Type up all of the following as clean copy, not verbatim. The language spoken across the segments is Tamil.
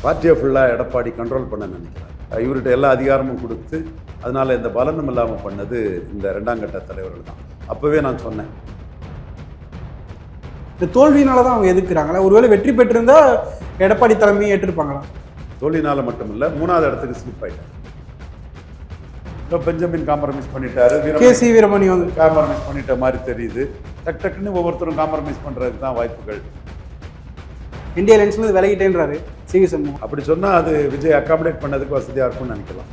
பார்ட்டியை ஃபுல்லாக எடப்பாடி கண்ட்ரோல் பண்ண நினைக்கிறார். இவர்கிட்ட எல்லா அதிகாரமும் கொடுத்து அதனால் எந்த பலனும் இல்லாமல் பண்ணது இந்த ரெண்டாம் கட்ட தலைவர்கள் தான். அப்போவே நான் சொன்னேன், இந்த தோல்வியினால தான் அவங்க எதிர்க்கிறாங்களா? ஒருவேளை வெற்றி பெற்றிருந்தா எடப்பாடி தலைமையை ஏற்றிருப்பாங்களா? தோல்வினால மட்டுமில்லை, 3வது இடத்துக்கு ஸ்லிப் ஆயிட்டார். இப்போ பெஞ்சமின் காம்ப்ரமைஸ் பண்ணிட்டாரு, கேசி வீரமணி வந்து காம்ப்ரமைஸ் பண்ணிட்ட மாதிரி தெரியுது. டக்குன்னு ஒவ்வொருத்தரும் காம்ப்ரமைஸ் பண்ணுறதுக்கு தான் வாய்ப்புகள். இந்தியா அலையன்ஸ்ல விலகிட்டேன்றாரு சிவி சண்முகம். அப்படி சொன்னால் அது விஜய் அகாமடேட் பண்ணதுக்கு வசதியாக இருக்கும்னு நினைக்கலாம்.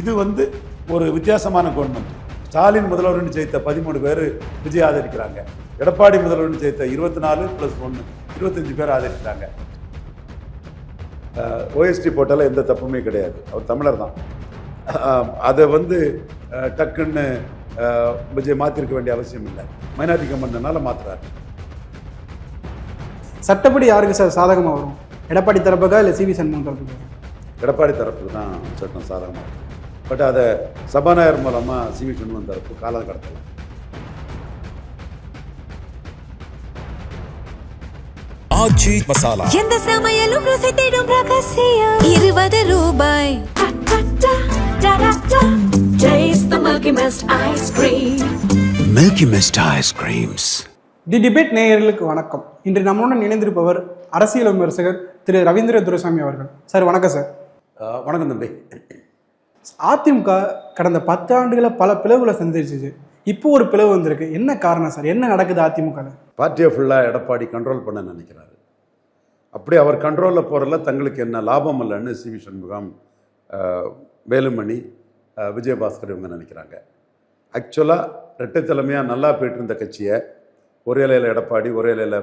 இது வந்து ஒரு வித்தியாசமான கவர்மெண்ட். ஸ்டாலின் முதல்வர்னு ஜெயித்த 13 பேர் விஜய் ஆதரிக்கிறாங்க. எடப்பாடி முதல்வர்னு ஜெயித்த 24 + 1 25 பேர் ஆதரிக்கிறாங்க. ஓஎஸ்டி போட்டால எந்த தப்புமே கிடையாது, அவர் தமிழர் தான். அதை வந்து டக்குன்னு விஜய் மாற்றிருக்க வேண்டிய அவசியம் இல்லை. மைனாரிட்டி கவர்மெண்ட்னால மாற்றுறாரு. சட்டப்படி யாருக்கு சார் சாதகமாக வரும்? எடப்பாடி தரப்புக்கா இல்லை சிவி சண்முகம் தரப்புக்கா? எடப்பாடி தரப்புக்கு தான் சட்டம் சாதகமாக இருக்கும். பட் அதை சபாநாயகர் மூலமாக சிவி சண்முகம் தரப்பு காலம் கடத்தலாம். ஆச்சி மசாலா எந்த சமையலும் ருசி தேடும் ரகசியம் 20 ரூபாய். Taste the Milky Mist ice cream. Milky Mist ice creams. The debate நேயர்களுக்கு வணக்கம். இன்று நம்முடன் இணைந்திருப்பவர் அரசியல் விமர்சகர் திரு ரவீந்திர துரைசாமி அவர்கள். சார் வணக்கம் சார். வணக்கம் தம்பி. அதிமுக கடந்த 10 ஆண்டுகளை பல பிளவுகளை சந்திச்சிச்சு. இப்போ ஒரு பிளவு வந்திருக்கு. என்ன காரணம் சார்? என்ன நடக்குது அதிமுக? பார்ட்டியை ஃபுல்லாக எடப்பாடி கண்ட்ரோல் பண்ண நினைக்கிறாரு. அப்படி அவர் கண்ட்ரோலில் போகிறல தங்களுக்கு என்ன லாபம் இல்லைன்னு சிவி சண்முகம், வேலுமணி, விஜயபாஸ்கர் இவங்க நினைக்கிறாங்க. ஆக்சுவலாக ரெட்டை தலைமையாக நல்லா போயிட்டு இருந்த கட்சியை, ஒரே இலையில் எடப்பாடி ஒரே இலையில்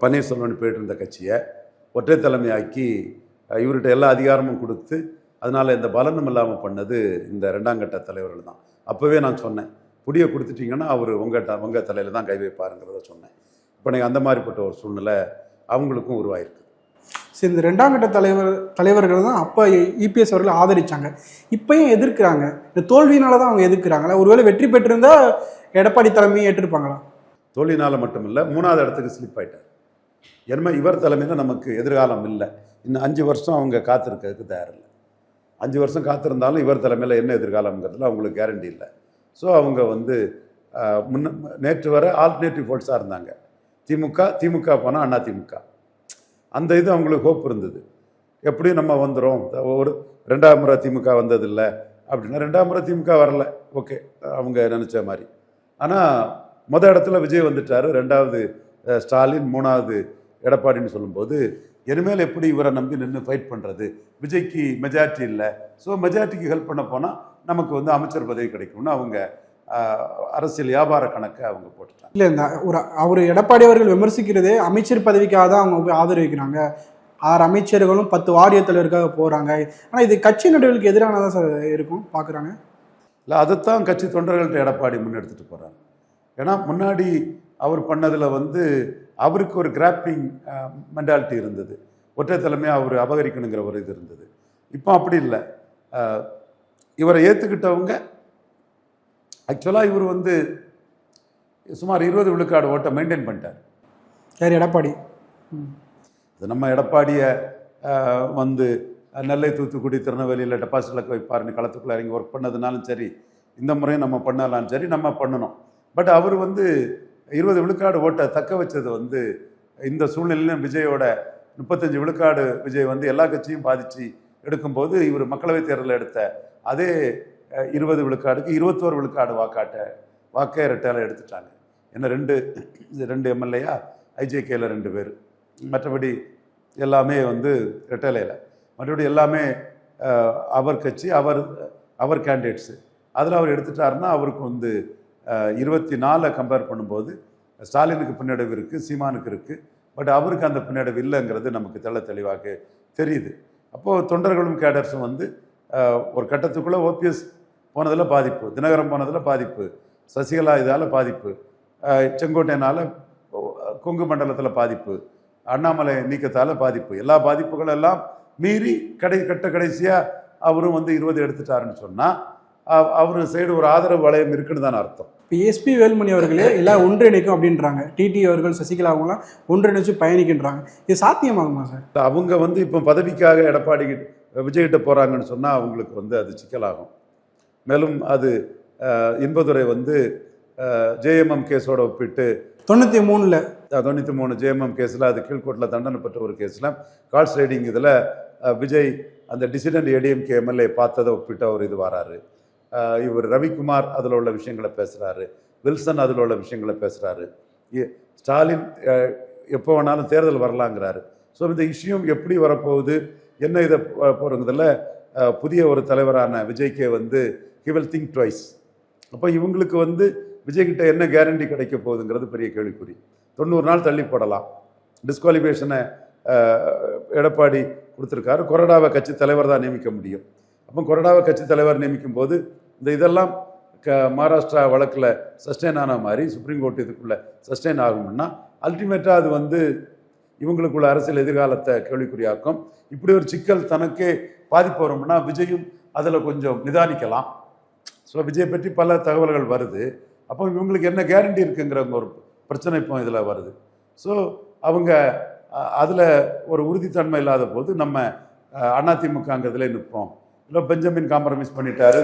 பன்னீர்செல்வன் போயிட்டு இருந்த கட்சியை ஒற்றை தலைமையாக்கி இவர்கிட்ட எல்லா அதிகாரமும் கொடுத்து அதனால் எந்த பலனும் இல்லாமல் பண்ணது இந்த ரெண்டாம் கட்ட தலைவர்கள் தான். அப்போவே நான் சொன்னேன், புடியை கொடுத்துட்டிங்கன்னா அவர் உங்கள் தலையில் தான் கை வைப்பாருங்கிறத சொன்னேன். இப்போ நீங்கள் அந்த மாதிரிப்பட்ட ஒரு சூழ்நிலை அவங்களுக்கும் உருவாயிருக்கு. சரி, இந்த ரெண்டாம் கட்ட தலைவர்கள் தான் அப்போ இபிஎஸ் அவர்கள் ஆதரிச்சாங்க. இப்பயும் எதிர்க்கிறாங்க. இந்த தோல்வியினால தான் அவங்க எதிர்க்கிறாங்களா? ஒருவேளை வெற்றி பெற்றிருந்தா எடப்பாடி தலைமையை ஏற்றிருப்பாங்களா? தோல்வினால் மட்டுமில்லை, 3வது இடத்துக்கு ஸ்லிப் ஆயிட்டார். ஏன்னா இவர் தலைமையில் நமக்கு எதிர்காலம் இல்லை. இன்னும் 5 வருஷம் அவங்க காத்திருக்கிறதுக்கு தயாரில்லை. 5 வருஷம் காத்திருந்தாலும் இவர் தலைமையில் என்ன எதிர்காலம்ங்கிறதுல அவங்களுக்கு கேரண்டி இல்லை. ஸோ அவங்க வந்து நேற்று வர ஆல்டர்னேட்டிவ் ஃபோர்ஸாக இருந்தாங்க. திமுக போனால் அதிமுக. அந்த இது அவங்களுக்கு ஹோப் இருந்தது. எப்படியும் நம்ம வந்துடும், ஒரு 2ஆம் முறை திமுக வந்ததில்லை அப்படின்னா 2ஆம் முறை திமுக வரல, ஓகே, அவங்க நினச்ச மாதிரி. ஆனால் இடத்துல விஜய் வந்துட்டார், 2வது ஸ்டாலின், 3வது எடப்பாடின்னு சொல்லும்போது இனிமேல் எப்படி இவரை நம்பி நின்று ஃபைட் பண்ணுறது? விஜய்க்கு மெஜாரிட்டி இல்லை. ஸோ மெஜாரிட்டிக்கு ஹெல்ப் பண்ண போனால் நமக்கு வந்து அமைச்சர் பதவி கிடைக்கும்னு அவங்க அரசியல் வியாபார கணக்கை அவங்க போட்டுட்டாங்க. இல்லை, இந்த அவர் எடப்பாடி அவர்கள் விமர்சிக்கிறதே அமைச்சர் பதவிக்காக தான் அவங்க போய் ஆதரவிக்கிறாங்க. 6 அமைச்சர்களும் 10 வாரிய தலைவருக்காக போகிறாங்க. ஆனால் இது கட்சி நடுவலுக்கு எதிரானதான் சார் இருக்கும் பார்க்குறாங்க. இல்லை, அதைத்தான் கட்சி தொண்டர்கள்ட்ட எடப்பாடி முன்னெடுத்துட்டு போகிறாங்க. ஏன்னா முன்னாடி அவர் பண்ணதில் வந்து அவருக்கு ஒரு கிராப்பிங் மென்டாலிட்டி இருந்தது. ஒற்றை தலைமையாக அவர் அபகரிக்கணுங்கிற ஒரு இது இருந்தது. இப்போ அப்படி இல்லை. இவரை ஏற்றுக்கிட்டவங்க ஆக்சுவலாக இவர் வந்து சுமார் 20 விழுக்காடு ஓட்டை மெயின்டைன் பண்ணிட்டார். யார்? எடப்பாடி. இது நம்ம எடப்பாடியை வந்து நெல்லை, தூத்துக்குடி, திருநெல்வேலியில் டெபாசிட் இலக்க வைப்பாருன்னு களத்துக்குள்ளே இறங்கி ஒர்க் பண்ணதுனாலும் சரி, இந்த முறையும் நம்ம பண்ணலாம் சரி, நம்ம பண்ணணும். பட் அவர் வந்து 20 விழுக்காடு ஓட்டை தக்க வச்சது வந்து இந்த சூழ்நிலையிலும் விஜயோட 35 விழுக்காடு விஜய் வந்து எல்லா கட்சியும் பாதித்து எடுக்கும்போது இவர் மக்களவைத் தேர்தலில் எடுத்த அதே 20 விழுக்காடுக்கு 21 விழுக்காடு வாக்கை ரெட்டையில் எடுத்துட்டாங்க. என்ன 2 எம்எல்ஏயா, ஐஜேகேயில் 2 பேர், மற்றபடி எல்லாமே வந்து ரெட்டையிலையில், மற்றபடி எல்லாமே அவர் கட்சி, அவர் கேண்டிடேட்ஸு. அதில் அவர் எடுத்துட்டாருன்னா அவருக்கு வந்து 24 கம்பேர் பண்ணும்போது ஸ்டாலினுக்கு பின்னடைவு இருக்குது, சீமானுக்கு இருக்குது. பட் அவருக்கு அந்த பின்னடைவு இல்லைங்கிறது நமக்கு தெளிவாக தெரியுது. அப்போது தொண்டர்களும் கேடர்ஸும் வந்து ஒரு கட்டத்துக்குள்ளே ஓபிஎஸ் போனதில் பாதிப்பு, தினகரன் போனதில் பாதிப்பு, சசிகலா இதால் பாதிப்பு, செங்கோட்டையனால் கொங்கு மண்டலத்தில் பாதிப்பு, அண்ணாமலை நீக்கத்தால் பாதிப்பு, எல்லா பாதிப்புகளெல்லாம் மீறி கடைசியாக அவரும் வந்து 20 எடுத்துட்டாருன்னு சொன்னால் அவர் சைடு ஒரு ஆதரவு வளையம் இருக்குன்னு தானே அர்த்தம். இப்போ எஸ்பி வேலுமணி அவர்களே எல்லாம் ஒன்றிணைக்கும் அப்படின்றாங்க. டிடி அவர்கள், சசிகலா அவங்களாம் ஒன்றிணைச்சு பயணிக்கின்றாங்க. இது சாத்தியமாகுமா சார்? அவங்க வந்து இப்போ பதவிக்காக எடப்பாடி விஜய்கிட்ட போகிறாங்கன்னு சொன்னால் அவங்களுக்கு வந்து அது சிக்கலாகும். மேலும் அது இன்பதுரை வந்து ஜேஎம்எம் கேஸோட ஒப்பிட்டு 93 ஜேஎம்எம் கேஸில் அது கீழ்கோர்ட்டில் தண்டனை பெற்ற ஒரு கேஸில் கால்ஸ் ரைடிங் இதில் விஜய் அந்த டிசிடென்ட் ஏடிஎம்கே எம்எல்ஏ பார்த்ததை ஒப்பிட்டு அவர் இது வராரு. இவர் ரவிக்குமார் அதில் உள்ள விஷயங்களை பேசுகிறாரு, வில்சன் அதில் உள்ள விஷயங்களை பேசுகிறாரு, ஸ்டாலின் எப்போ வேணாலும் தேர்தல் வரலாங்கிறாரு. ஸோ இந்த இஷ்யூ எப்படி வரப்போகுது என்ன இதை போகிறதில் புதிய ஒரு தலைவரான விஜய்க்கே வந்து ஹி வில் திங்க் ட்வைஸ். அப்போ இவங்களுக்கு வந்து விஜய்கிட்ட என்ன கேரண்டி கிடைக்க போகுதுங்கிறது பெரிய கேள்விக்குறி. 90 நாள் தள்ளி போடலாம். டிஸ்குவாலிஃபிகேஷனை எடப்பாடி கொடுத்துருக்காரு. கொறடாவை கட்சி தலைவர் தான் நியமிக்க முடியும். அப்போ கொறடாவை கட்சி தலைவர் நியமிக்கும் போது இந்த இதெல்லாம் மகாராஷ்டிரா வழக்கில் சஸ்டெயின் ஆன மாதிரி சுப்ரீம் கோர்ட் இதுக்குள்ளே சஸ்டெயின் ஆகும்னா அல்டிமேட்டாக அது வந்து இவங்களுக்குள்ள அரசியல் எதிர்காலத்தை கேள்விக்குறியாக்கும். இப்படி ஒரு சிக்கல் தனக்கே பாதிப்பு வரும்னா விஜயும் அதில் கொஞ்சம் நிதானிக்கலாம். ஸோ விஜய் பற்றி பல தகவல்கள் வருது. அப்போ இவங்களுக்கு என்ன கேரண்டி இருக்குங்கிற ஒரு பிரச்சனை இப்போ இதில் வருது. ஸோ அவங்க அதில் ஒரு உறுதித்தன்மை இல்லாத போது நம்ம அதிமுகங்கிறதுல நிற்போம். இல்லை பெஞ்சமின் காம்ப்ரமைஸ் பண்ணிட்டாரு,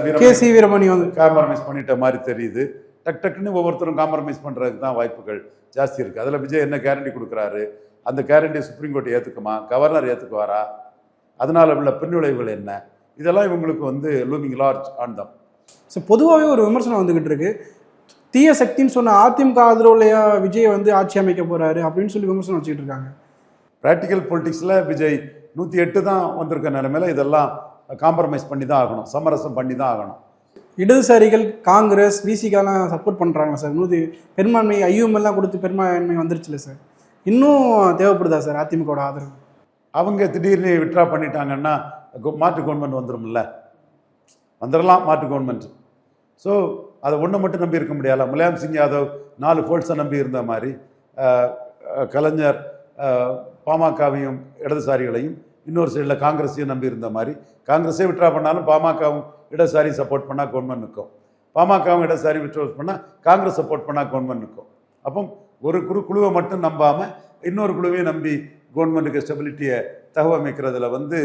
வீரமணி வந்து காம்ப்ரமைஸ் பண்ணிட்ட மாதிரி தெரியுது. டக்குன்னு ஒவ்வொருத்தரும் காம்ப்ரமைஸ் பண்ணுறதுக்கு தான் வாய்ப்புகள் ஜாஸ்தி இருக்குது. அதில் விஜய் என்ன கேரண்டி கொடுக்குறாரு, அந்த கேரண்டியை சுப்ரீம் கோர்ட் ஏற்றுக்குமா, கவர்னர் ஏற்றுக்குவாரா, அதனால் உள்ள பின்விளைவுகள் என்ன, இதெல்லாம் இவங்களுக்கு வந்து looming large on them. So பொதுவாகவே ஒரு விமர்சனம் வந்துகிட்டு இருக்கு, தீய சக்தின்னு சொன்ன அதிமுக ஆதரவுலையா விஜய் வந்து ஆட்சி அமைக்க போறாரு அப்படின்னு சொல்லி விமர்சனம் வச்சுக்கிட்டு இருக்காங்க. ப்ராக்டிக்கல் பொலிட்டிக்ஸில் விஜய் 108 தான் வந்திருக்க நிலைமையில இதெல்லாம் காம்ப்ரமைஸ் பண்ணி தான் ஆகணும், சமரசம் பண்ணி தான் ஆகணும். இடதுசாரிகள் காங்கிரஸ் விசிகாலாம் சப்போர்ட் பண்ணுறாங்களா சார்? பெரும்பான்மை ஐயூஎம்எல்லாம் கொடுத்து பெரும்பான்மை வந்துருச்சுல சார், இன்னும் தேவைப்படுதா சார் அதிமுகவோட ஆதரவு? அவங்க திடீர்னு விட்ரா பண்ணிட்டாங்கன்னா மாற்று கவர்மெண்ட் வந்துடும்ல, வந்துடலாம் மாற்று கவர்மெண்ட். ஸோ அதை ஒன்று மட்டும் நம்பி இருக்க முடியாத. முலாயம் சிங் யாதவ் 4 ஃபோல்ஸை நம்பி இருந்த மாதிரி கலைஞர் பாமகவையும் இடதுசாரிகளையும் இன்னொரு சைடில் காங்கிரஸையும் நம்பி இருந்த மாதிரி காங்கிரஸே விட்ரா பண்ணாலும் பாமகவும் இடதுசாரி சப்போர்ட் பண்ணால் கவர்மெண்ட் நிற்கும், பாமகவும் இடதுசாரி விட்ரா பண்ணால் காங்கிரஸ் சப்போர்ட் பண்ணால் கவர்மெண்ட் நிற்கும். அப்போ ஒரு குழுவை மட்டும் நம்பாமல் இன்னொரு குழுவையும் நம்பி கவர்மெண்ட்டுக்கு ஸ்டெபிலிட்டியை தகவமைக்கிறதுல வந்து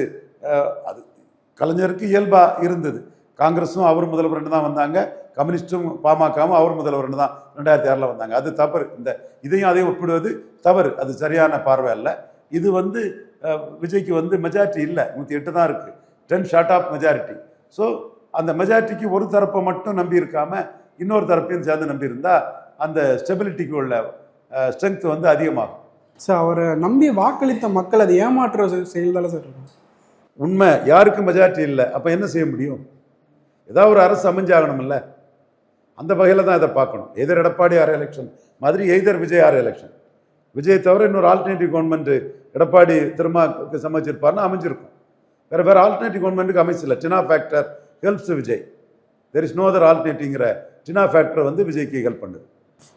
அது கலைஞருக்கு இயல்பாக இருந்தது. காங்கிரஸும் அவர் முதல்வர் தான் வந்தாங்க, கம்யூனிஸ்டும் பாமகவும் அவர் முதல்வர் தான் 2006 வந்தாங்க. அது தவறு. இதையும் அதையும் ஒப்பிடுவது தவறு, அது சரியான பார்வை அல்ல. இது வந்து விஜய்க்கு வந்து மெஜாரிட்டி இல்லை, 108 தான் இருக்குது, 10 ஷார்ட் ஆஃப் மெஜாரிட்டி. ஸோ அந்த மெஜாரிட்டிக்கு ஒரு தரப்பை மட்டும் நம்பி இருக்காம இன்னொரு தரப்பையும் சேர்ந்து நம்பி இருந்தால் அந்த ஸ்டெபிலிட்டிக்கு உள்ள ஸ்ட்ரென்த் வந்து அதிகமாகும். சார் அவரை நம்பி வாக்களித்த மக்கள் அதை ஏமாற்ற செயல்தால சார் இருக்கும். உண்மை, யாருக்கும் மெஜாரிட்டி இல்லை, அப்போ என்ன செய்ய முடியும்? ஏதாவது ஒரு அரசு அமைஞ்சாகணும்ல. அந்த வகையில் தான் இதை பார்க்கணும். எதிர் எடப்பாடி ஆர் எலெக்ஷன் மாதிரி either Vijay or election. Vijay தவிர இன்னொரு ஆல்டர்னேட்டிவ் கவர்மெண்ட் எடப்பாடி திருமாவுக்கு சமைச்சிருப்பாருன்னு அமைஞ்சிருக்கும். வேறு ஆல்டர்னேட்டிவ் கவர்மெண்ட்டுக்கு அமைச்சல. TINA factor helps Vijay. There is no other ஆல்டர்னேட்டிவ்ங்கிற டினா ஃபேக்டர் வந்து விஜய்க்கு ஹெல்ப் பண்ணுது.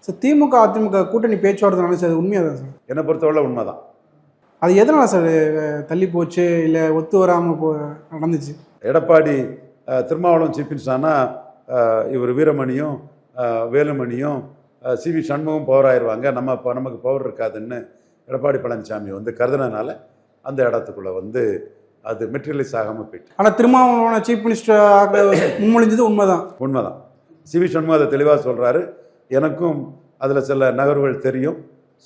சார் திமுக அதிமுக கூட்டணி பேச்சுவார்த்தை நினைச்சது உண்மையாக தான் சார்? என்னை பொறுத்தவரை உண்மைதான். அது எதனால் சார் தள்ளி போச்சு, இல்லை ஒத்து வராமல் நடந்துச்சு? எடப்பாடி திருமாவளவன் சீஃப் மினிஸ்டர்னா இவர் வீரமணியும் வேலுமணியும் சிவி சண்முகம் பவர் ஆயிடுவாங்க, நமக்கு பவர் இருக்காதுன்னு எடப்பாடி பழனிசாமி வந்து கருதுனதுனால அந்த இடத்துக்குள்ளே வந்து அது மெட்டீரியலைஸ் ஆகாமல் போயிட்டு. ஆனால் திருமாவளவன் சீஃப் மினிஸ்டர் முன்மொழிஞ்சது உண்மைதான். சிவி சண்முகம் அதை தெளிவாக சொல்கிறாரு. எனக்கும் அதில் சில நகர்வுகள் தெரியும்.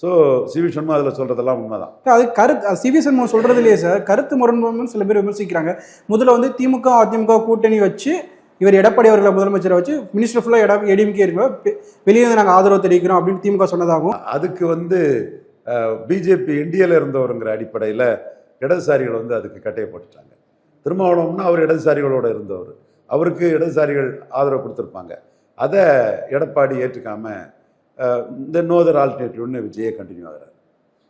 ஸோ சிவி சண்முகம் அதில் சொல்கிறதெல்லாம் உண்மைதான். அது கருத்து சிவி சண்முகம் சொல்கிறது இல்லையே சார், கருத்து முரண்பாடுன்னு சில பேர் விமர்சிக்கிறாங்க. முதல்ல வந்து திமுக அதிமுக கூட்டணி வச்சு இவர் எடப்பாடி அவர்களை முதலமைச்சரை வச்சு மினிஸ்டர் ஃபுல்லாக ஏடிஎம்கே இருக்கிறோம், வெளியே வந்து நாங்கள் ஆதரவு தெரிவிக்கிறோம் அப்படின்னு திமுக சொன்னதாகும். அதுக்கு வந்து பிஜேபி என்டிஏல இருந்தவருங்கிற அடிப்படையில் இடதுசாரிகள் வந்து அதுக்கு கட்டையை போட்டுட்டாங்க. திருமாவளவம்னா அவர் இடதுசாரிகளோடு இருந்தவர், அவருக்கு இடதுசாரிகள் ஆதரவு கொடுத்துருப்பாங்க. அதை எடப்பாடி ஏற்றுக்காமல் இந்த நோதர் ஆல்டர்னேட்டிவ்னு விஜயை கண்டினியூ ஆகிறார்.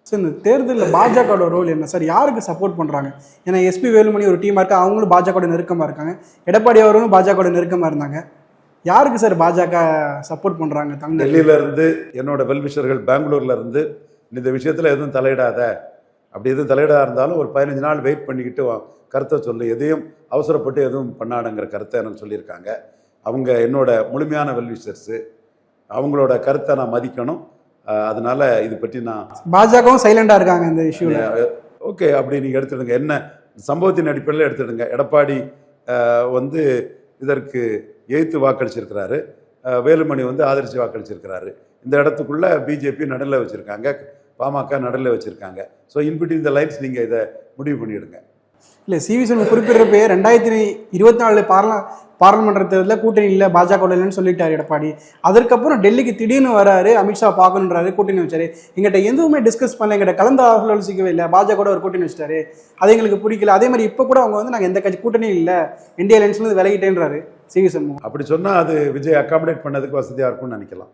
சார் இந்த தேர்தலில் பாஜகவோட ரோல் என்ன சார்? யாருக்கு சப்போர்ட் பண்ணுறாங்க? ஏன்னா எஸ்பி வேலுமணி ஒரு டீமாக இருக்கா, அவங்களும் பாஜகவோட நெருக்கமாக இருக்காங்க, எடப்பாடி அவர்களும் பாஜகவோட நெருக்கமாக இருந்தாங்க. யாருக்கு சார் பாஜக சப்போர்ட் பண்ணுறாங்க? டெல்லியிலேருந்து என்னோட வெல்விஷர்கள் பெங்களூர்லேருந்து இந்த விஷயத்தில் எதுவும் தலையிடாத, அப்படி எதுவும் தலையிடாத இருந்தாலும் ஒரு 15 நாள் வெயிட் பண்ணிக்கிட்டு கருத்தை சொல்லு, எதையும் அவசரப்பட்டு எதுவும் பண்ணாடுங்கிற கருத்தை எனக்கு சொல்லியிருக்காங்க. அவங்க என்னோட முழுமையான வெல்விஷர்ஸு, அவங்களோட கருத்தை நான் மதிக்கணும். அதனால இது பற்றி நான் பாஜகவும் சைலண்டா இருக்காங்க இந்த இஷ்யூல. ஓகே, அப்படி நீங்கள் எடுத்துடுங்க. என்ன சம்பவத்தின் அடிப்படையில் எடுத்துடுங்க. எடப்பாடி வந்து இதற்கு எதிர்த்து வாக்களிச்சிருக்கிறாரு, வேலுமணி வந்து ஆதரித்து வாக்களிச்சிருக்கிறாரு. இந்த இடத்துக்குள்ள பிஜேபி நடுவில் வச்சுருக்காங்க, பாமக நடுவில் வச்சுருக்காங்க. ஸோ இன்பிட்வீன் இந்த லைன்ஸ் நீங்கள் இதை முடிவு பண்ணிவிடுங்க. இல்லை, சிவி சண்முகம் குறிப்பிட்றப்ப 2024 பாராளுமன்ற தேர்தலில் கூட்டணி இல்லை, பாஜக இல்லைன்னு சொல்லிட்டார் எடப்பாடி. அதற்கப்புறம் டெல்லிக்கு திடீர்னு வராரு, அமித்ஷா பார்க்கணுன்றாரு, கூட்டணி வச்சாரு. எங்கிட்ட எதுவுமே டிஸ்கஸ் பண்ணல, எங்கிட்ட கலந்து ஆலோசிக்கவே இல்லை. பாஜக ஒரு கூட்டணி வச்சிட்டாரு, அது எங்களுக்கு பிடிக்கல. அதே மாதிரி இப்போ கூட அவங்க வந்து நாங்கள் எந்த கட்சி கூட்டணியும் இல்லை, இந்தியா அலையன்ஸ்லேருந்து விலகிட்டேன்றாரு சிவி சண்முகம். அப்படி சொன்னால் அது விஜய் அகாமடேட் பண்ணதுக்கு வசதியாக இருக்கும்னு நினைக்கலாம்.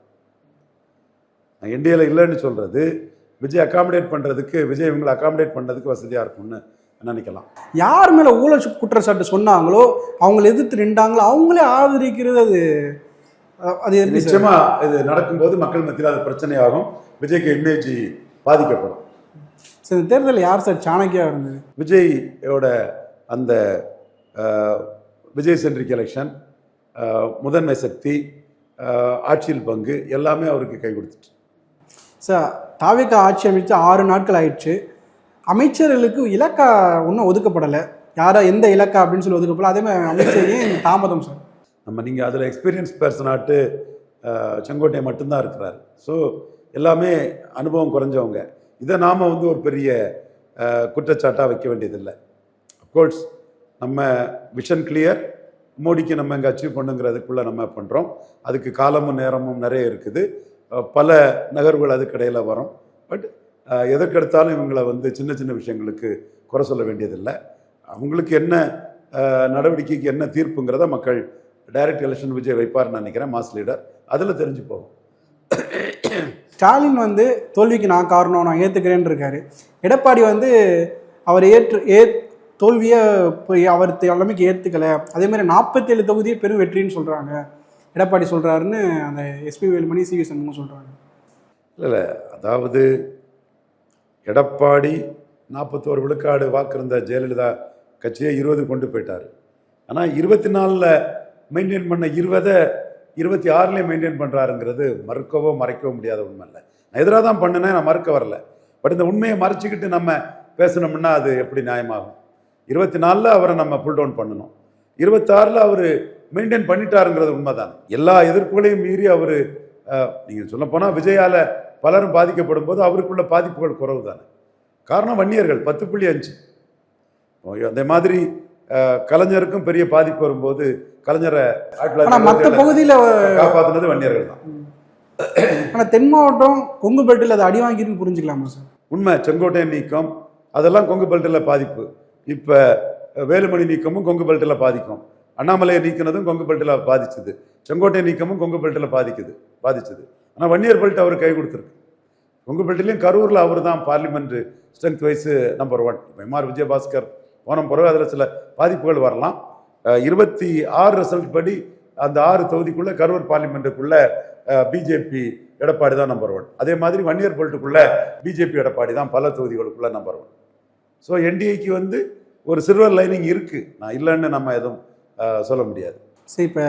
நான் என்டிஏல இல்லைன்னு சொல்கிறது விஜய் அகாமடேட் பண்ணுறதுக்கு, விஜய் இவங்களை அகாமடேட் பண்ணுறதுக்கு வசதியாக இருக்கும்னு நினைக்கலாம். யார் மேலே ஊழல் குற்றச்சாட்டு சொன்னாங்களோ, அவங்களை எதிர்த்து நின்றாங்களோ, அவங்களே ஆதரிக்கிறது. அது நிச்சயமா இது நடக்கும்போது மக்கள் மத்தியில் அது பிரச்சனையாகும், விஜய்க்கு இமேஜ் பாதிக்கப்படும். சார், இந்த தேர்தலில் யார் சார் சாணக்கியா இருந்தது? விஜயோட அந்த விஜய் சென்ட்ரிக் எலெக்ஷன், முதன்மை சக்தி, ஆட்சியில் பங்கு எல்லாமே அவருக்கு கை கொடுத்துட்டு. சார், தாவேகா ஆட்சி அமைச்சு 6 நாட்கள் ஆயிடுச்சு. அமைச்சர்களுக்கு இலக்கா ஒன்றும் ஒதுக்கப்படலை. யாரா எந்த இலக்கா அப்படின்னு சொல்லி ஒதுக்கப்படல. அதே மாதிரி அமைச்சர் ஏன் தாமதம் சார்? நீங்கள் அதில் எக்ஸ்பீரியன்ஸ் பர்சனாட்டு செங்கோட்டை மட்டும்தான் இருக்கிறார். ஸோ எல்லாமே அனுபவம் குறைஞ்சவங்க. இதை நாம் வந்து ஒரு பெரிய குற்றச்சாட்டாக வைக்க வேண்டியதில்லை. அஃப்கோர்ஸ் நம்ம விஷன் கிளியர், மோடிக்கு நம்ம இங்கே அச்சீவ் பண்ணுங்கிறதுக்குள்ளே நம்ம பண்ணுறோம். அதுக்கு காலமும் நேரமும் நிறைய இருக்குது, பல நகர்வுகள் அதுக்கடையில் வரும். பட் எதற்கெடுத்தாலும் இவங்களை வந்து சின்ன சின்ன விஷயங்களுக்கு குறை சொல்ல வேண்டியதில்லை. அவங்களுக்கு என்ன நடவடிக்கைக்கு என்ன தீர்ப்புங்கிறத மக்கள் டைரக்ட் எலெக்ஷன் விஜய் வைப்பார்னு நினைக்கிறேன், மாஸ் லீடர். அதில் தெரிஞ்சு போகும். ஸ்டாலின் வந்து தோல்விக்கு நான் காரணம், நான் ஏற்றுக்கிறேன்னு இருக்காரு. எடப்பாடி வந்து அவர் தோல்வியை அவர் தலைமைக்கு ஏற்றுக்கலை. அதே மாதிரி 47 தொகுதியை பெரும் வெற்றின்னு சொல்கிறாங்க, எடப்பாடி சொல்கிறாருன்னு அந்த எஸ்பி வேலுமணி சிவி சண்முகம் சொல்கிறாங்க. இல்லை, அதாவது எடப்பாடி 41 விழுக்காடு வாக்கு இருந்த ஜெயலலிதா கட்சியை 20 கொண்டு போயிட்டார். ஆனால் 24 மெயின்டைன் பண்ண 20 26 மெயின்டைன் பண்ணுறாருங்கிறது மறுக்கவோ மறைக்கவோ முடியாத உண்மை இல்லை. நான் எதிராக தான் பண்ணினேன், நான் மறுக்க வரல. பட் இந்த உண்மையை மறைச்சிக்கிட்டு நம்ம பேசணும்னா அது எப்படி நியாயமாகும்? 24 அவரை நம்ம புல் டவுன் பண்ணணும், 26 அவர் மெயின்டைன் பண்ணிட்டாருங்கிறது உண்மைதான். எல்லா எதிர்ப்புகளையும் மீறி அவர், நீங்கள் சொல்ல போனால் விஜயால் பலரும் பாதிக்கப்படும் போது அவருக்குள்ள பாதிப்புகள் குறைவு தானே. காரணம் வன்னியர்கள் 10.5. அதே மாதிரி கலைஞருக்கும் பெரிய பாதிப்பு வரும்போது கலைஞரை மற்ற பகுதியில் காப்பாற்றினது வன்னியர்கள் தான். ஆனால் தென் மாவட்டம் கொங்கு பெல்ட்டில் அதை அடி வாங்கிருன்னு புரிஞ்சுக்கலாமா சார்? உண்மை. செங்கோட்டையன் நீக்கம் அதெல்லாம் கொங்கு பெல்ட்டில் பாதிப்பு. இப்போ வேலுமணி நீக்கமும் கொங்கு பெல்ட்டில் பாதிக்கும். அண்ணாமலையை நீக்கினதும் கொங்கு பெல்ட்டில் பாதிச்சுது. செங்கோட்டை நீக்கமும் கொங்கு பெல்ட்டில் பாதிச்சுது. ஆனால் வன்னியர் பெல்ட் அவர் கை கொடுத்துருக்கு. கொங்கு பெல்ட்டிலையும் கரூரில் அவர் தான் parliament strength wise number 1. MR Vijayabhaskar போன பிறகு அதில் சில பாதிப்புகள் வரலாம். 26 ரிசல்ட் படி அந்த 6 தொகுதிக்குள்ளே கரூர் பார்லிமெண்ட்டுக்குள்ளே பிஜேபி எடப்பாடி தான் நம்பர் 1. அதே மாதிரி வன்னியர் பெல்ட்டுக்குள்ளே பிஜேபி எடப்பாடி தான் பல தொகுதிகளுக்குள்ளே நம்பர் 1. ஸோ என்டிஏக்கு வந்து ஒரு சில்வர் லைனிங் இருக்குது, நான் இல்லைன்னு நம்ம எதுவும் சொல்ல முடியாது. சரி, இப்போ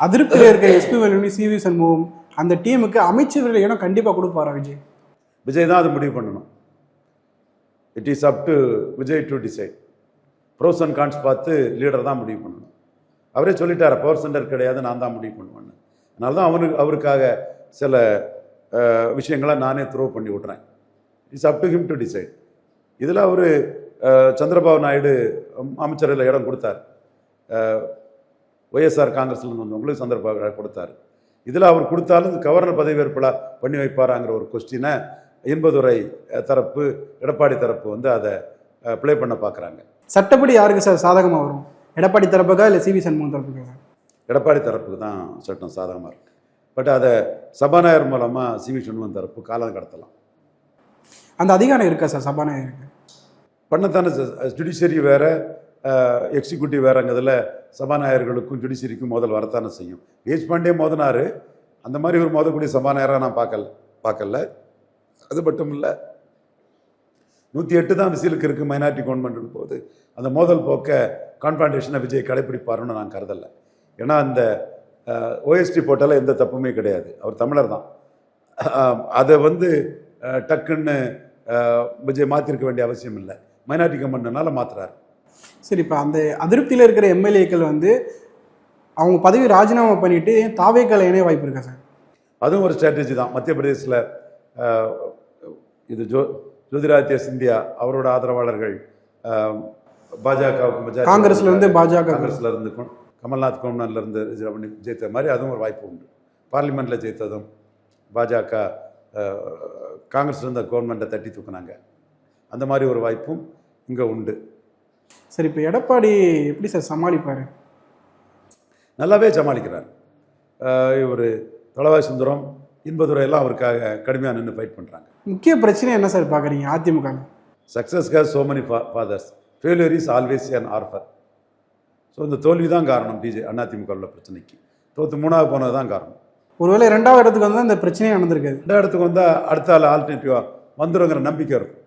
அதிருப்தியில் இருக்க எஸ்பி வேலுமணி சிவி சண்முகம் அந்த டீமுக்கு அமைச்சர்கள் இடம் கண்டிப்பாக கொடுப்பாரா விஜய்? விஜய் தான் அது முடிவு பண்ணணும். It is up to Vijay to decide. Pros and cons பார்த்து லீடர் தான் முடிவு பண்ணணும். அவரே சொல்லிட்டார், பவர் சென்டர் கிடையாது, நான் தான் முடிவு பண்ணுவேன்னு. அதனால தான் அவருக்காக சில விஷயங்களை நானே த்ரோ பண்ணி விட்றேன். It's up to him to decide. இதில் அவர் சந்திரபாபு நாயுடு அமைச்சரில் இடம் கொடுத்தார், ஒய்எஸ்ஆர் காங்கிரஸ்லேருந்து வந்தவங்களுக்கு சந்திரபாபு கொடுத்தார். இதில் அவர் கொடுத்தாலும் கவர்னர் பதவியேற்பெல்லாம் பண்ணி வைப்பாராங்கிற ஒரு கொஸ்டினை இன்பதுரை தரப்பு, எடப்பாடி தரப்பு வந்து அதை ப்ளே பண்ண பார்க்குறாங்க. சட்டப்படி யாருக்கு சார் சாதகமாக வரும்? எடப்பாடி தரப்புக்கா இல்லை சிவி சண்முகம் தரப்புக்கா? எடப்பாடி தரப்புக்கு தான் சட்டம் சாதகமாக இருக்குது. பட் அதை சபாநாயகர் மூலமாக சிவி சண்முகம் தரப்பு காலம் கடத்தலாம். அந்த அதிகாரம் இருக்கா சார் சபாநாயகருக்கு? பண்ணத்தானே. ஜுடிஷியரி வேறு, எக்ஸிக்யூட்டிவ் வேறுங்கிறதுல சபாநாயகர்களுக்கும் ஜுடிஷியரிக்கும் மோதல் வரத்தானே செய்யும். தேஷ்பாண்டே மோதினார், அந்த மாதிரி ஒரு மோதக்கூடிய சபாநாயகராக நான் பார்க்கல. அது மட்டும் இல்லை, 108 தான் விசிலுக்கு இருக்குது மைனாரிட்டி கவர்மெண்ட் போது. அந்த மோதல் போக்க கான்ஃபரன்டேஷனை விஜய் கடைப்பிடிப்பாருன்னு நான் கருதலை. ஏன்னா அந்த ஓஎஸ்டி போட்டால எந்த தப்புமே கிடையாது, அவர் தமிழர் தான். அதை வந்து டக்குன்னு விஜய் மாற்றிருக்க வேண்டிய அவசியம் இல்லை, மைனாரிட்டி கவர்மெண்ட்னால மாற்றுறாரு. சரி, இப்போ அந்த அதிருப்தியில் இருக்கிற எம்எல்ஏக்கள் வந்து அவங்க பதவி ராஜினாமா பண்ணிட்டு தாவேக்கால இணைய வாய்ப்பு இருக்கா சார்? அதுவும் ஒரு ஸ்ட்ராட்டஜி தான். மத்திய பிரதேசில் இது ஜோதிராதித்ய சிந்தியா அவரோட ஆதரவாளர்கள் பாஜக காங்கிரஸ்ல இருந்து காங்கிரஸ்ல இருந்து கமல்நாத் கவர்மெண்ட்ல இருந்து ஜெயித்த மாதிரி அதுவும் ஒரு வாய்ப்பு உண்டு. பார்லிமெண்ட்ல ஜெயித்ததும் பாஜக காங்கிரஸ்ல இருந்த கவர்மெண்ட்டை தட்டி தூக்குனாங்க, அந்த மாதிரி ஒரு வாய்ப்பும் இங்கே உண்டு. சரி, இப்போ எடப்பாடி எப்படி சார் சமாளிப்பார்? நல்லாவே சமாளிக்கிறார். இவர் தளவாய் சுந்தரம், இன்பதுரை எல்லாம் அவருக்காக கடுமையாக நின்று ஃபைட் பண்ணுறாங்க. முக்கிய பிரச்சனை என்ன சார் பார்க்குறீங்க AIADMK? Success has so many fathers, failure is always an orphan. So இந்த தோல்வி தான் காரணம். அதிமுக உள்ள பிரச்சனைக்கு தோற்று 3வது போனது தான் காரணம். ஒருவேளை 2வது இடத்துக்கு வந்தால் இந்த பிரச்சனையே நடந்திருக்காது. 2வது இடத்துக்கு வந்தால் அடுத்த ஆள் ஆல்டர்னேட்டிவாக வந்துடுங்கிற நம்பிக்கை இருக்கும்.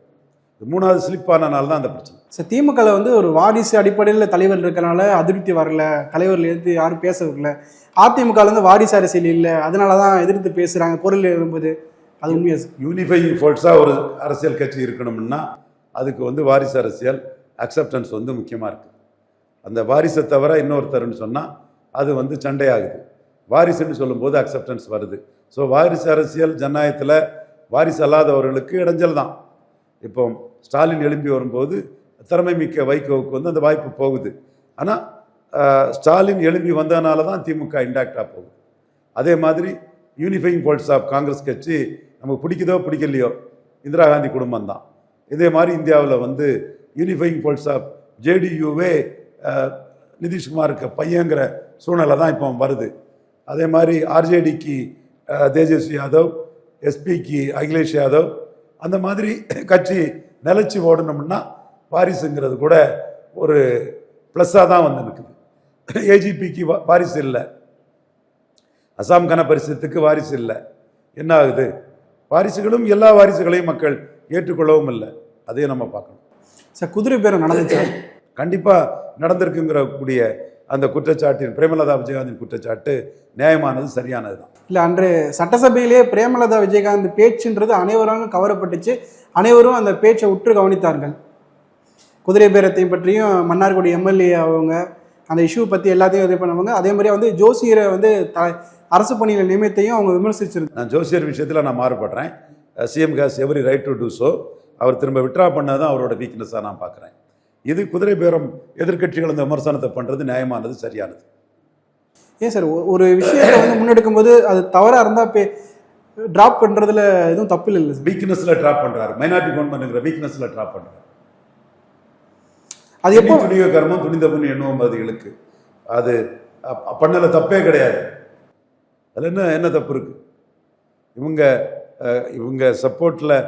3வது ஸ்லிப் ஆனனால தான் அந்த பிரச்சனை. சார், திமுகவில் வந்து ஒரு வாரிசு அடிப்படையில் தலைவர் இருக்கனால அதிருப்தி வரல, தலைவர்கள் எதிர்த்து யாரும் பேச வரல. அதிமுகலேருந்து வாரிசு அரசியல் இல்லை, அதனால தான் எதிர்த்து பேசுகிறாங்க பொருள் எழுதும்போது. அது உண்மையா சார்? யூனிஃபைங் ஃபோர்ஸாக ஒரு அரசியல் கட்சி இருக்கணும்னா அதுக்கு வந்து வாரிசு அரசியல் அக்செப்டன்ஸ் வந்து முக்கியமாக இருக்குது. அந்த வாரிசை தவிர இன்னொருத்தருன்னு சொன்னால் அது வந்து சண்டையாகுது. வாரிசுன்னு சொல்லும்போது அக்செப்டன்ஸ் வருது. ஸோ வாரிசு அரசியல் ஜனநாயகத்தில் வாரிசு அல்லாதவர்களுக்கு இடைஞ்சல் தான். இப்போ ஸ்டாலின் எழும்பி வரும்போது திறமை மிக்க வைகோவுக்கு வந்து அந்த வாய்ப்பு போகுது. ஆனால் ஸ்டாலின் எழும்பி வந்ததுனால தான் திமுக இன்டாக்டாக போகுது. அதே மாதிரி யூனிஃபைங் ஃபோர்ஸ் ஆஃப் காங்கிரஸ் கட்சி நமக்கு பிடிக்குதோ பிடிக்கலையோ இந்திரா காந்தி குடும்பம் தான். இதே மாதிரி இந்தியாவில் வந்து யூனிஃபைங் ஃபோர்ஸ் ஆஃப் ஜேடியூவே நிதிஷ்குமாருக்கு பையங்கிற சூழ்நிலை தான் இப்போ வருது. அதே மாதிரி ஆர்ஜேடிக்கு தேஜஸ்வி யாதவ், எஸ்பிக்கு அகிலேஷ் யாதவ், அந்த மாதிரி கட்சி நிலச்சி ஓடணும்னா வாரிசுங்கிறது கூட ஒரு ப்ளஸ்ஸாக தான் வந்து நிற்குது. ஏஜிபிக்கு வாரிசு இல்லை, அசாம் கன பரிசத்துக்கு வாரிசு இல்லை. என்ன ஆகுது? வாரிசுகளும் எல்லா வாரிசுகளையும் மக்கள் ஏற்றுக்கொள்ளவும் இல்லை. அதையும் நம்ம பார்க்கணும். சார், குதிரை பேரம் நடந்துச்சு, கண்டிப்பாக நடந்திருக்குங்கிற கூடிய அந்த குற்றச்சாட்டின் பிரேமலதா விஜயகாந்தின் குற்றச்சாட்டு நியாயமானது, சரியானது தான். இல்லை, அன்று சட்டசபையிலே பிரேமலதா விஜயகாந்த் பேச்சுன்றது அனைவரும் கவரப்பட்டுச்சு. அனைவரும் அந்த பேச்சை உற்று கவனித்தார்கள். குதிரை பேரத்தையும் பற்றியும் மன்னார்குடி எம்எல்ஏ அவங்க அந்த இஷ்யூ பற்றி எல்லாத்தையும் இது பண்ணுவாங்க. அதே மாதிரி வந்து ஜோசியரை வந்து அரசு பணியில் நியமித்தையும் அவங்க விமர்சிச்சிருந்தாங்க. நான் ஜோசியர் விஷயத்தில் நான் மாறுபடுறேன். CM has every right to do so. அவர் திரும்ப விட்ரா பண்ணது தான் அவரோட வீக்னஸாக நான் பார்க்குறேன். இது குதிரை பேரம் எதிர்கட்சிகள் அந்த விமர்சனத்தை பண்ணுறது நியாயமானது, சரியானது. ஏன் சார், ஒரு விஷயத்தை வந்து முன்னெடுக்கும் போது அது தவறாக இருந்தால் ட்ராப் பண்ணுறதுல எதுவும் தப்பு இல்லை சார்? வீக்னஸில் ட்ராப் பண்ணுறாரு, மைனாரிட்டி கவர்மெண்ட்ங்கிற வீக்னஸில் ட்ராப் பண்ணுறாரு. அது எப்போ துணிய கர்மம் துணிந்த புண்ணி எண்ணுவோம் பதிகளுக்கு அது பண்ணல, தப்பே கிடையாது. அதில் என்ன தப்பு இருக்கு? இவங்க சப்போர்ட்டில்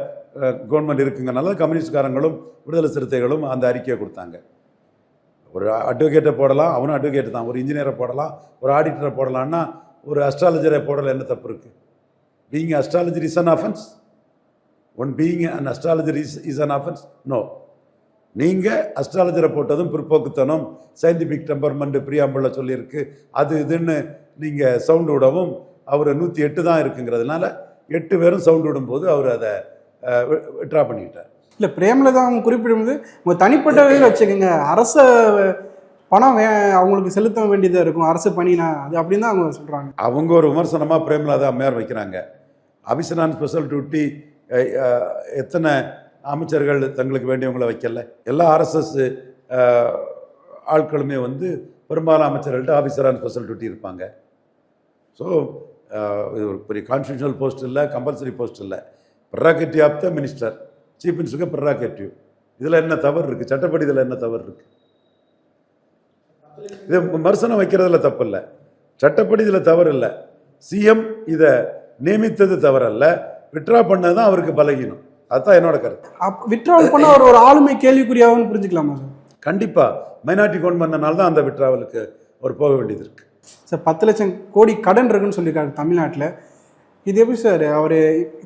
கவர்மெண்ட் இருக்குங்கனால கம்யூனிஸ்ட்காரங்களும் விடுதலை சிறுத்தைகளும் அந்த அறிக்கையை கொடுத்தாங்க. ஒரு அட்வொகேட்டை போடலாம், அவனும் அட்வொகேட் தான். ஒரு இன்ஜினியரை போடலாம், ஒரு ஆடிட்டரை போடலான்னா ஒரு அஸ்ட்ராலஜரை போடல, என்ன தப்பு இருக்குது? Being astrologer is an offence? One being an astrologer is an offence? No. நீங்கள் அஸ்ட்ராலஜரை போட்டதும் பிற்போக்குத்தனம், சயின்டிஃபிக் டெம்பர்மெண்ட் பிரியாம்பிளில் சொல்லியிருக்கு, அது இதுன்னு நீங்கள் சவுண்டு விடவும் அவர் 108 தான் இருக்குங்கிறதுனால 8 பேரும் சவுண்டு விடும்போது அவர் அதை விட்ரா பண்ணிக்கிட்டார். இல்லை, பிரேமலதா அவங்க குறிப்பிடும்போது உங்கள் தனிப்பட்டவே வச்சுக்கோங்க, அரச பணம் அவங்களுக்கு செலுத்த வேண்டியதாக இருக்கும், அரசு பணினா அது அப்படின்னு தான் அவங்க சொல்கிறாங்க. அவங்க ஒரு விமர்சனமாக பிரேமலதா அம்மையார் வைக்கிறாங்க. அபிஷனான் ஸ்பெஷல் டியூட்டி எத்தனை அமைச்சர்கள் தங்களுக்கு வேண்டியவங்களை வைக்கல? எல்லா ஆர்எஸ்எஸ் ஆட்களுமே வந்து பெரும்பாலும் அமைச்சர்கள்ட்ட ஆஃபீஸரான ஸ்பெஷல் டியூட்டி இருப்பாங்க. ஸோ இது ஒரு பெரிய கான்ஸ்டியூஷனல் போஸ்ட் இல்லை, கம்பல்சரி போஸ்ட் இல்லை. ப்ரெரோகேட்டிவ் ஆஃப் த மினிஸ்டர், சீஃப் மினிஸ்டருக்கு ப்ரெரோகேட்டிவ். இதில் என்ன தவறு இருக்குது? சட்டப்படி இதில் என்ன தவறு இருக்குது? இது விமர்சனம் வைக்கிறதுல தப்பு இல்லை, சட்டப்படி இதில் தவறு இல்லை. சிஎம் இதை நியமித்தது தவறல்ல, விட்ரா பண்ணது தான் அவருக்கு பலகீனம். அதுதான் என்னோட கருத்து. விட்ராவல் பண்ண ஒரு ஆளுமை கேள்விக்குரியாவும் புரிஞ்சுக்கலாமா சார்? கண்டிப்பாக மைனாரிட்டி கவர்மெண்ட்னால தான் அந்த விட்ராவலுக்கு ஒரு போக வேண்டியது இருக்குது. சார், 10 லட்சம் கோடி கடன் இருக்குன்னு சொல்லியிருக்காரு தமிழ்நாட்டில். இது எப்படி சார்? அவர்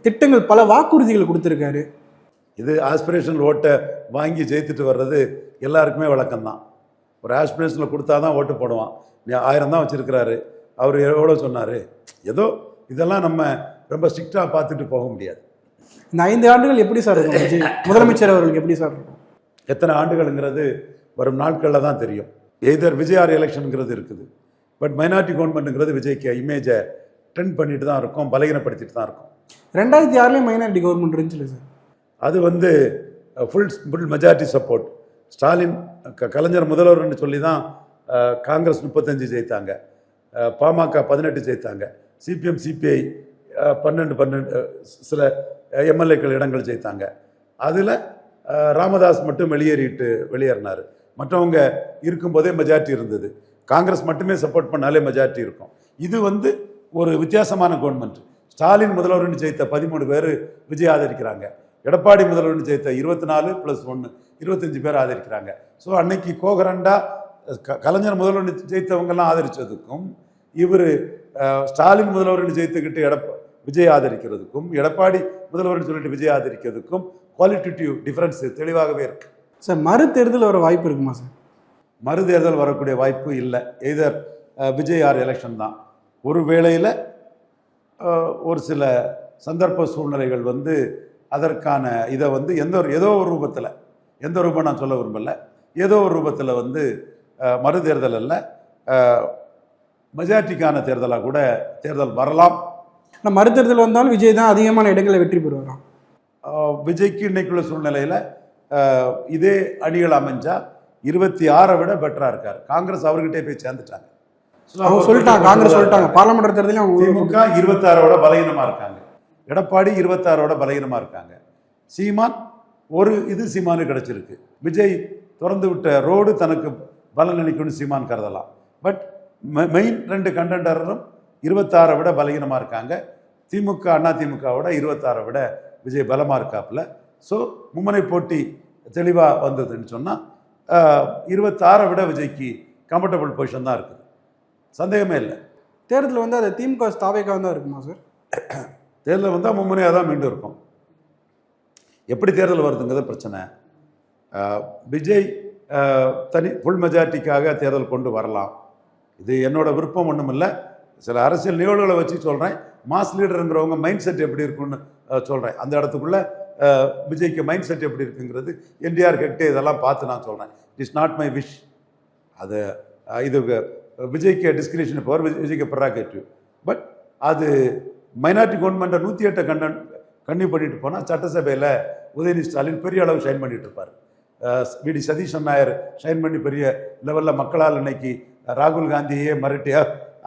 திட்டங்கள் பல வாக்குறுதிகள் கொடுத்துருக்காரு. இது ஆஸ்பிரேஷனல் ஓட்டை வாங்கி ஜெயித்துட்டு வர்றது எல்லாருக்குமே வழக்கம்தான். ஒரு ஆஸ்பிரேஷனில் கொடுத்தா தான் ஓட்டு போடுவான். 1000 தான் வச்சுருக்கிறாரு, அவர் எவ்வளோ சொன்னார். ஏதோ இதெல்லாம் நம்ம ரொம்ப ஸ்ட்ரிக்டாக பார்த்துட்டு போக முடியாது. இந்த 5 ஆண்டுகள் எப்படி சார் இருக்கும் விஜய் முதலமைச்சர் அவர்களுக்கு எப்படி சார் இருக்கும்? எத்தனை ஆண்டுகள்ங்கிறது வரும் நாட்களில் தான் தெரியும். எய்தர் விஜய் எலெக்ஷனுங்கிறது இருக்குது. பட் மைனாரிட்டி கவர்மெண்ட்டுங்கிறது விஜய்க்கு இமேஜை ட்ரெண்ட் பண்ணிட்டு தான் இருக்கும், பலகீனப்படுத்திட்டு தான் இருக்கும். 2006 மைனாரிட்டி கவர்மெண்ட் இருந்துச்சு சார். அது வந்து ஃபுல் மெஜாரிட்டி சப்போர்ட். ஸ்டாலின் கலைஞர் முதல்வர்னு சொல்லி தான் காங்கிரஸ் 35 ஜெயித்தாங்க, பாமக 18 ஜெயித்தாங்க, சிபிஎம் சிபிஐ 12 சில எம்எல்ஏக்கள் இடங்கள் ஜெயித்தாங்க. அதில் ராமதாஸ் மட்டும் வெளியேறினார். மற்றவங்க இருக்கும்போதே மெஜாரிட்டி இருந்தது. காங்கிரஸ் மட்டுமே சப்போர்ட் பண்ணாலே மெஜாரிட்டி இருக்கும். இது வந்து ஒரு வித்தியாசமான கவர்மெண்ட். ஸ்டாலின் முதல்வர்னு ஜெயித்த 13 பேர் விஜய் ஆதரிக்கிறாங்க. எடப்பாடி முதல்வர்னு ஜெயித்த 24 + 1 25 பேர் ஆதரிக்கிறாங்க. ஸோ அன்னைக்கு கோகரண்டா கலைஞர் முதல்வர்னு ஜெயித்தவங்கெல்லாம் ஆதரித்ததுக்கும் இவர் ஸ்டாலின் முதல்வர்னு ஜெயித்துக்கிட்டு விஜய் ஆதரிக்கிறதுக்கும் எடப்பாடி முதல்வர்னு சொல்லிட்டு விஜய் ஆதரிக்கிறதுக்கும் குவாலிட்டேட்டிவ் டிஃப்ரென்ஸ் தெளிவாகவே இருக்கு சார். மறு தேர்தல் வர வாய்ப்பு இருக்குமா சார்? மறு தேர்தல் வரக்கூடிய வாய்ப்பு இல்லை. எய்தர் விஜய் எலெக்ஷன் தான். ஒரு வேளையில் ஒரு சில சந்தர்ப்ப சூழ்நிலைகள் வந்து அதற்கான இதை வந்து ஏதோ ஒரு ரூபத்தில், எந்த ரூபம் நான் சொல்ல விரும்பல, ஏதோ ஒரு ரூபத்தில் வந்து மறு தேர்தல் அல்ல, மெஜாரிட்டிக்கான தேர்தலாக கூட தேர்தல் வரலாம். ஆனால் மறு தேர்தல் வந்தாலும் விஜய் தான் அதிகமான இடங்களை வெற்றி பெறுவாராம். விஜய்க்கு இன்னைக்குள்ள சூழ்நிலையில் இதே அணிகள் அமைஞ்சா 26 விட பெட்டராக இருக்கார். காங்கிரஸ் அவர்கிட்டே போய் சேர்ந்துட்டாங்க. சொல்லிட்டாங்க, காங்கிரஸ் சொல்லிட்டாங்க. பார்லமெண்ட் தேர்தலையும் திமுக 26 பலகீனமாக இருக்காங்க, எடப்பாடி 26 பலகீனமாக இருக்காங்க, சீமான் சீமானு கிடைச்சிருக்கு. விஜய் திறந்து விட்ட ரோடு தனக்கு பலன் அளிக்கும்னு சீமான் கருதலாம். பட் மெயின் 2 கண்டெண்டரும் 26 விட பலகீனமாக இருக்காங்க. திமுக அதிமுகவோட 26 விட விஜய் பலமாக இருக்காப்புல. ஸோ மும்முனை போட்டி தெளிவாக வந்ததுன்னு சொன்னால் 26 விட விஜய்க்கு கம்ஃபர்டபுள் பொசிஷன் தான் இருக்குது, சந்தேகமே இல்லை. தேர்தல் வந்து அது திமுக தாவேக்காக தான் இருக்குமா சார்? தேர்தல் வந்தால் மும்முனையாக தான் மீண்டும் இருக்கும். எப்படி தேர்தல் வருதுங்கிறது பிரச்சனை. விஜய் ஃபுல் மெஜாரிட்டிக்காக தேர்தல் கொண்டு வரலாம். இது என்னோட விருப்பம் ஒன்றும் இல்லை. சில அரசியல் நிகழ்வுகளை வச்சு சொல்கிறேன். மாஸ் லீடருங்கிறவங்க மைண்ட் செட் எப்படி இருக்குன்னு சொல்கிறேன். அந்த இடத்துக்குள்ளே விஜய்க்கு மைண்ட் செட் எப்படி இருக்குங்கிறது என்டிஆர் ஹெக்டே இதெல்லாம் பார்த்து நான் சொல்கிறேன். It is not my wish. அது இது விஜய்க்கு டிஸ்கிரிப்ஷன் பவர், விஜய்க்கு ப்ரெராகேட்டிவ். பட் அது மைனாரிட்டி கவர்மெண்ட்டை 108 கன்னியூ பண்ணிட்டு போனால் சட்டசபையில் உதயநிதி ஸ்டாலின் பெரிய அளவு ஷைன் பண்ணிட்டு இருப்பார். விடி சதீஷன் நாயர் ஷைன் பண்ணி பெரிய லெவலில் மக்களால் இன்னைக்கு ராகுல் காந்தியே மிரட்டியா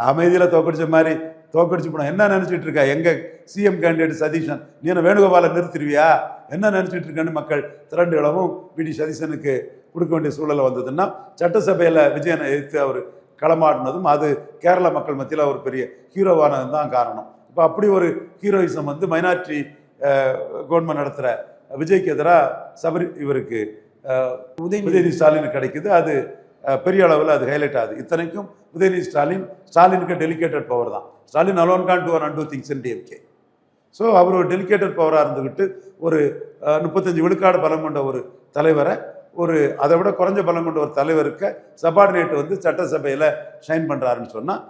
அமைதியில் தோக்கடிச்ச மாதிரி தோக்கடிச்சு போனோம். என்ன நினச்சிட்டு இருக்கா எங்கள் சிஎம் கேண்டிடேட் சதீஷன், நீ என்ன வேணுகோபாலை நிறுத்திடுவியா, என்ன நினச்சிட்டு இருக்கேன்னு மக்கள் திரண்டு இடமும் விடி சதீஷனுக்கு கொடுக்க வேண்டிய சூழலை வந்ததுன்னா சட்டசபையில் விஜயனை எதிர்த்து அவர் களமாடினதும் அது கேரள மக்கள் மத்தியில் ஒரு பெரிய ஹீரோவானது தான் காரணம். இப்போ அப்படி ஒரு ஹீரோயிசம் வந்து மைனாரிட்டி கவர்மெண்ட் நடத்துகிற விஜய்க்கு எதிராக இவருக்கு உதயநிதி ஸ்டாலினுக்கு கிடைக்குது. அது பெரிய அளவில் அது ஹைலைட் ஆகுது. இத்தனைக்கும் உதயநிதி ஸ்டாலினுக்கு டெலிகேட்டட் பவர் தான். Stalin alone can do and do things in DMK. So அவர் ஒரு டெலிகேட்டட் பவராக இருந்துக்கிட்டு ஒரு 35 விழுக்காடு பலம் கொண்ட ஒரு தலைவரை அதை விட குறைஞ்ச பலம் கொண்ட ஒரு தலைவருக்கு சபார்டினேட் வந்து சட்டசபையில் ஷைன் பண்ணுறாருன்னு சொன்னால்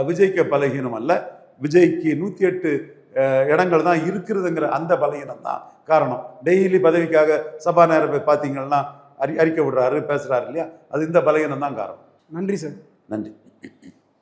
விஜய்க்கு பலகீனம் அல்ல, விஜய்க்கு 108 இடங்கள் தான் இருக்கிறதுங்கிற அந்த பலகீனம் தான் காரணம். டெய்லி பதவிக்காக சபாநாயகரை போய் பார்த்தீங்கன்னா அறிக்கை விடுறாரு, பேசுகிறாரு இல்லையா, அது இந்த பலகீனம் தான் காரணம். நன்றி சார். நன்றி.